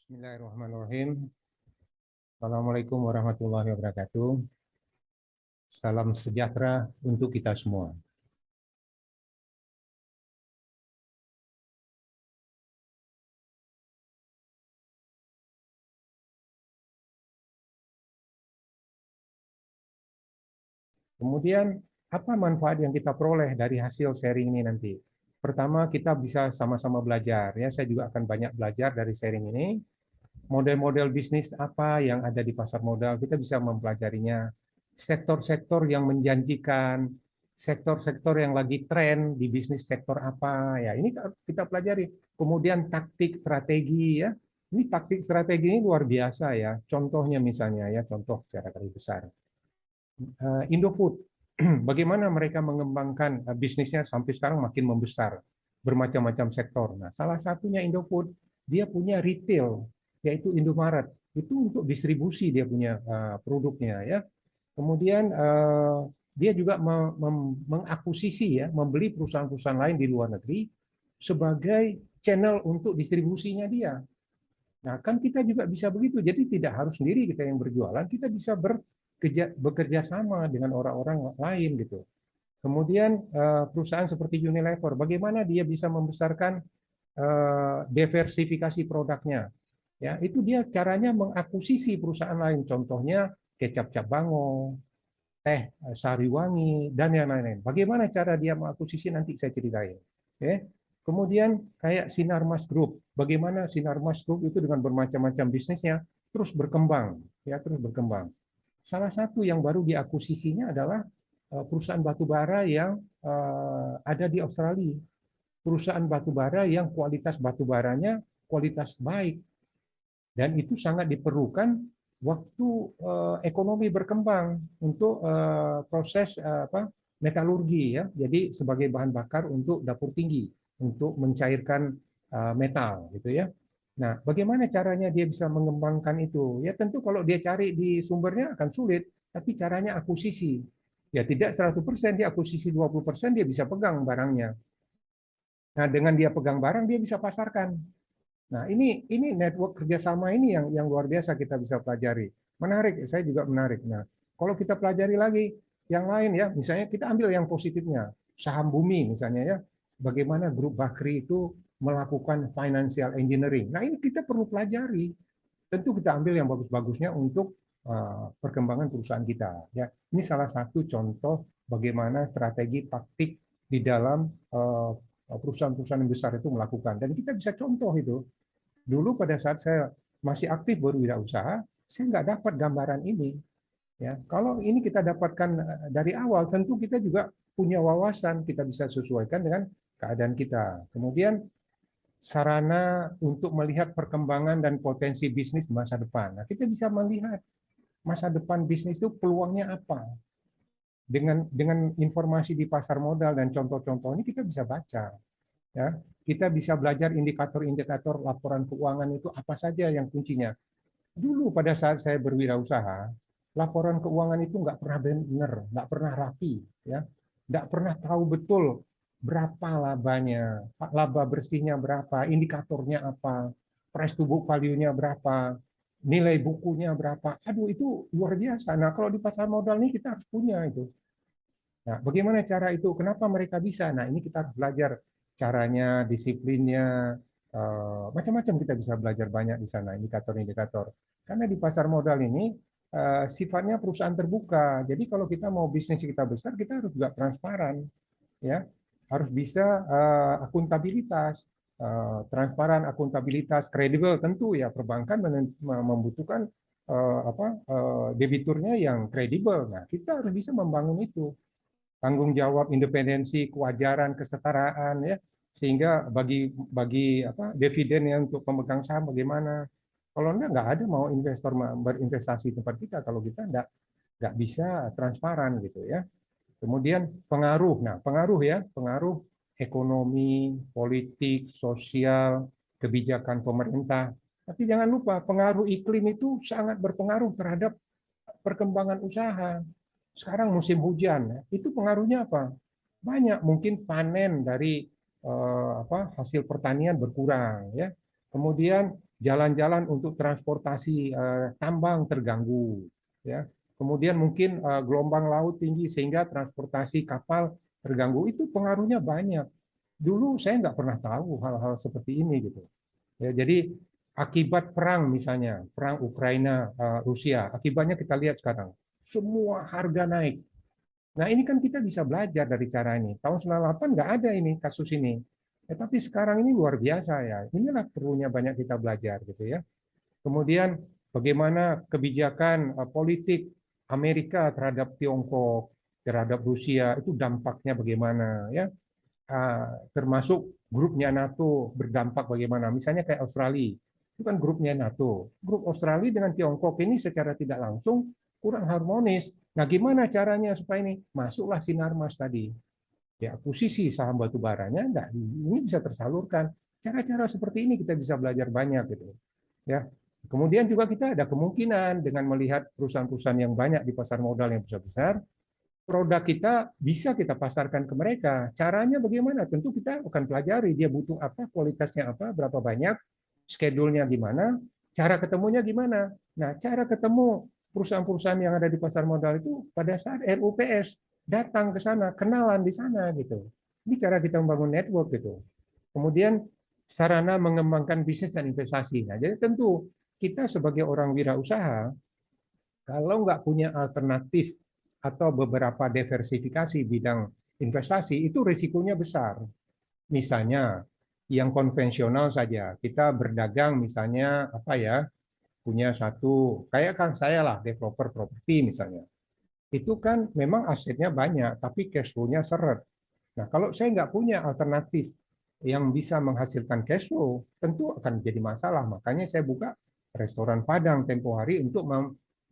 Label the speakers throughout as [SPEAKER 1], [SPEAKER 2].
[SPEAKER 1] Bismillahirrahmanirrahim. Assalamualaikum warahmatullahi wabarakatuh. Salam sejahtera untuk kita semua. Kemudian, apa manfaat yang kita peroleh dari hasil sharing ini nanti? Pertama, kita bisa sama-sama belajar. Ya, saya juga akan banyak belajar dari sharing ini. Model-model bisnis apa yang ada di pasar modal, kita bisa mempelajarinya. Sektor-sektor yang menjanjikan, sektor-sektor yang lagi tren di bisnis sektor apa, ya ini kita pelajari. Kemudian taktik strategi, ya. Ini taktik strategi ini luar biasa ya. Contohnya misalnya ya, contoh secara garis besar. Indofood, bagaimana mereka mengembangkan bisnisnya sampai sekarang makin membesar, bermacam-macam sektor. Nah, salah satunya Indofood, dia punya retail, yaitu Indomaret. Itu untuk distribusi dia punya produknya ya. Kemudian dia juga mengakuisisi ya, membeli perusahaan-perusahaan lain di luar negeri sebagai channel untuk distribusinya dia. Nah, kan kita juga bisa begitu. Jadi tidak harus sendiri kita yang berjualan, kita bisa bekerja sama dengan orang-orang lain gitu. Kemudian perusahaan seperti Unilever, bagaimana dia bisa membesarkan diversifikasi produknya? Ya, itu dia caranya mengakuisisi perusahaan lain. Contohnya kecap Cap Bango, teh Sariwangi, dan yang lain-lain. Bagaimana cara dia mengakuisisi nanti saya ceritain. Oke. Kemudian kayak Sinarmas Group, bagaimana Sinarmas Group itu dengan bermacam-macam bisnisnya terus berkembang, ya terus berkembang. Salah satu yang baru diakuisisinya adalah perusahaan batubara yang ada di Australia. Perusahaan batubara yang kualitas batubaranya kualitas baik, dan itu sangat diperlukan waktu ekonomi berkembang untuk proses metalurgi ya. Jadi sebagai bahan bakar untuk dapur tinggi untuk mencairkan metal gitu ya. Nah, bagaimana caranya dia bisa mengembangkan itu? Ya tentu kalau dia cari di sumbernya akan sulit, tapi caranya akuisisi. Ya tidak 100%, dia akuisisi 20%, dia bisa pegang barangnya. Nah, dengan dia pegang barang, dia bisa pasarkan. Nah, ini network kerjasama ini yang luar biasa kita bisa pelajari. Menarik, saya juga menarik. Nah, kalau kita pelajari lagi yang lain ya, misalnya kita ambil yang positifnya, saham bumi misalnya ya, bagaimana grup Bakri itu melakukan financial engineering. Nah, ini kita perlu pelajari. Tentu kita ambil yang bagus-bagusnya untuk perkembangan perusahaan kita. Ya, ini salah satu contoh bagaimana strategi taktik di dalam perusahaan-perusahaan yang besar itu melakukan. Dan kita bisa contoh itu. Dulu pada saat saya masih aktif berwirausaha, saya nggak dapat gambaran ini. Ya, kalau ini kita dapatkan dari awal, tentu kita juga punya wawasan, kita bisa sesuaikan dengan keadaan kita. Kemudian sarana untuk melihat perkembangan dan potensi bisnis di masa depan. Nah, kita bisa melihat masa depan bisnis itu peluangnya apa. Dengan informasi di pasar modal dan contoh-contoh ini kita bisa baca. Ya, kita bisa belajar indikator-indikator laporan keuangan itu apa saja yang kuncinya. Dulu pada saat saya berwirausaha, laporan keuangan itu nggak pernah benar, nggak pernah rapi, ya, nggak pernah tahu betul berapa labanya, laba bersihnya berapa, indikatornya apa, price to book value-nya berapa, nilai bukunya berapa. Aduh, itu luar biasa. Nah, kalau di pasar modal nih kita harus punya itu. Nah, bagaimana cara itu? Kenapa mereka bisa? Nah, ini kita harus belajar caranya, disiplinnya, macam-macam kita bisa belajar banyak di sana, indikator-indikator. Karena di pasar modal ini sifatnya perusahaan terbuka. Jadi kalau kita mau bisnis kita besar, kita harus juga transparan, ya. Harus bisa akuntabilitas, transparan, akuntabilitas, kredibel tentu ya. Perbankan membutuhkan debiturnya yang kredibel. Nah, kita harus bisa membangun itu tanggung jawab, independensi, kewajaran, kesetaraan ya, sehingga bagi bagi apa dividennya untuk pemegang saham bagaimana. Kalau nggak ada mau investor berinvestasi di tempat kita kalau kita nggak bisa transparan gitu ya. Kemudian pengaruh, nah pengaruh ya, pengaruh ekonomi, politik, sosial, kebijakan pemerintah. Tapi jangan lupa pengaruh iklim itu sangat berpengaruh terhadap perkembangan usaha. Sekarang musim hujan, itu pengaruhnya apa? Banyak mungkin panen dari hasil pertanian berkurang, ya. Kemudian jalan-jalan untuk transportasi tambang terganggu, ya. Kemudian mungkin gelombang laut tinggi sehingga transportasi kapal terganggu. Itu pengaruhnya banyak. Dulu saya nggak pernah tahu hal-hal seperti ini gitu. Ya, jadi akibat perang misalnya, perang Ukraina Rusia, akibatnya kita lihat sekarang semua harga naik. Nah, ini kan kita bisa belajar dari cara ini. Tahun 98 nggak ada ini kasus ini. Tapi sekarang ini luar biasa ya. Inilah perlunya banyak kita belajar gitu ya. Kemudian bagaimana kebijakan politik Amerika terhadap Tiongkok, terhadap Rusia itu dampaknya bagaimana ya. Termasuk grupnya NATO berdampak bagaimana. Misalnya kayak Australia, itu kan grupnya NATO. Grup Australia dengan Tiongkok ini secara tidak langsung kurang harmonis. Nah, gimana caranya supaya ini masuklah Sinarmas tadi. Ya, akuisisi saham batu baranya enggak, ini bisa tersalurkan. Cara-cara seperti ini kita bisa belajar banyak gitu. Ya. Kemudian juga kita ada kemungkinan dengan melihat perusahaan-perusahaan yang banyak di pasar modal yang besar-besar, produk kita bisa kita pasarkan ke mereka. Caranya bagaimana? Tentu kita akan pelajari dia butuh apa, kualitasnya apa, berapa banyak, schedule-nya gimana, cara ketemunya gimana. Nah, cara ketemu perusahaan-perusahaan yang ada di pasar modal itu pada saat RUPS datang ke sana, kenalan di sana gitu. Ini cara kita membangun network gitu. Kemudian sarana mengembangkan bisnis dan investasi. Nah, jadi tentu kita sebagai orang wirausaha kalau nggak punya alternatif atau beberapa diversifikasi bidang investasi, itu risikonya besar. Misalnya, yang konvensional saja, kita berdagang misalnya apa ya, punya satu, kayak kan saya lah, developer properti misalnya. Itu kan memang asetnya banyak, tapi cash flow-nya seret. Nah, kalau saya nggak punya alternatif yang bisa menghasilkan cash flow, tentu akan jadi masalah. Makanya saya buka restoran Padang tempo hari untuk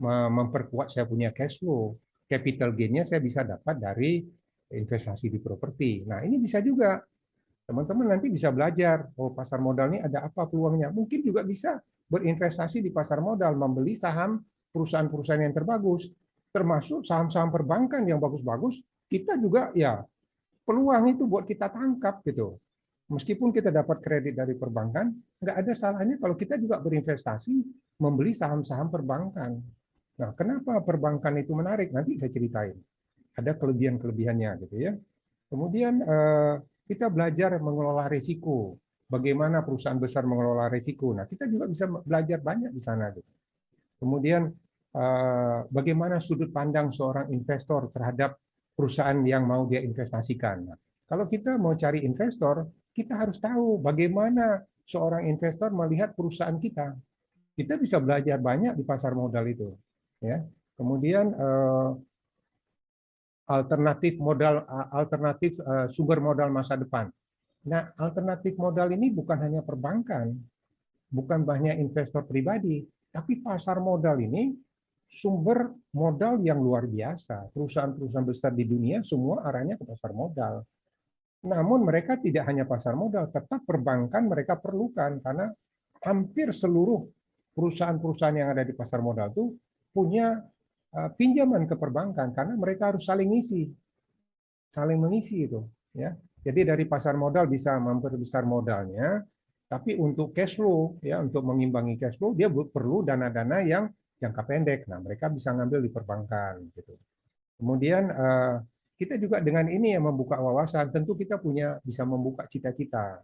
[SPEAKER 1] memperkuat saya punya cash flow. Capital gain-nya saya bisa dapat dari investasi di properti. Nah, ini bisa juga. Teman-teman nanti bisa belajar, oh pasar modal ini ada apa peluangnya. Mungkin juga bisa berinvestasi di pasar modal, membeli saham perusahaan-perusahaan yang terbagus, termasuk saham-saham perbankan yang bagus-bagus, kita juga ya peluang itu buat kita tangkap gitu. Meskipun kita dapat kredit dari perbankan, nggak ada salahnya kalau kita juga berinvestasi membeli saham-saham perbankan. Nah, kenapa perbankan itu menarik? Nanti saya ceritain. Ada kelebihan-kelebihannya gitu ya. Kemudian kita belajar mengelola risiko. Bagaimana perusahaan besar mengelola risiko. Nah, kita juga bisa belajar banyak di sana gitu. Kemudian bagaimana sudut pandang seorang investor terhadap perusahaan yang mau dia investasikan. Nah, kalau kita mau cari investor, kita harus tahu bagaimana seorang investor melihat perusahaan kita. Kita bisa belajar banyak di pasar modal itu. Ya. Kemudian alternatif sumber modal masa depan. Nah, alternatif modal ini bukan hanya perbankan, bukan banyak investor pribadi, tapi pasar modal ini sumber modal yang luar biasa. Perusahaan-perusahaan besar di dunia semua arahnya ke pasar modal. Namun mereka tidak hanya pasar modal, tetap perbankan mereka perlukan karena hampir seluruh perusahaan-perusahaan yang ada di pasar modal itu punya pinjaman ke perbankan karena mereka harus saling mengisi itu, ya. Jadi dari pasar modal bisa memperbesar modalnya, tapi untuk cash flow, ya, untuk mengimbangi cash flow dia perlu dana-dana yang jangka pendek. Nah, mereka bisa ngambil di perbankan gitu. Kemudian kita juga dengan ini yang membuka wawasan, tentu kita bisa membuka cita-cita,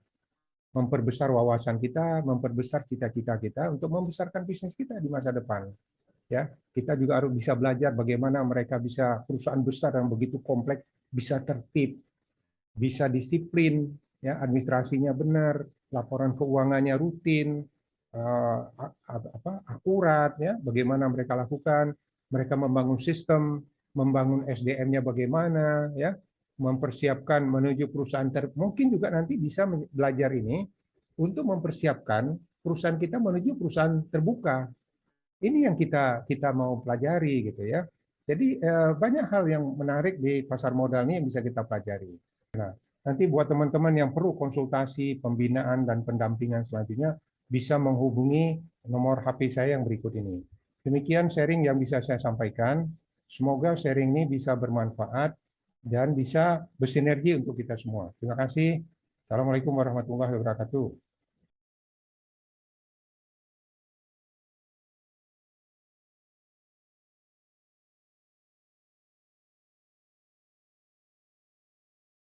[SPEAKER 1] memperbesar wawasan kita, memperbesar cita-cita kita untuk membesarkan bisnis kita di masa depan. Ya, kita juga harus bisa belajar bagaimana mereka bisa perusahaan besar yang begitu kompleks bisa tertib, bisa disiplin, ya, administrasinya benar, laporan keuangannya rutin, akurat, ya, bagaimana mereka lakukan, mereka membangun sistem, membangun SDM-nya bagaimana, ya, mempersiapkan menuju perusahaan mungkin juga nanti bisa belajar ini untuk mempersiapkan perusahaan kita menuju perusahaan terbuka. Ini yang kita mau pelajari gitu ya. Jadi banyak hal yang menarik di pasar modal ini yang bisa kita pelajari. Nah, nanti buat teman-teman yang perlu konsultasi, pembinaan dan pendampingan selanjutnya bisa menghubungi nomor HP saya yang berikut ini. Demikian sharing yang bisa saya sampaikan. Semoga sharing ini bisa bermanfaat dan bisa bersinergi untuk kita semua. Terima kasih. Assalamualaikum warahmatullahi wabarakatuh.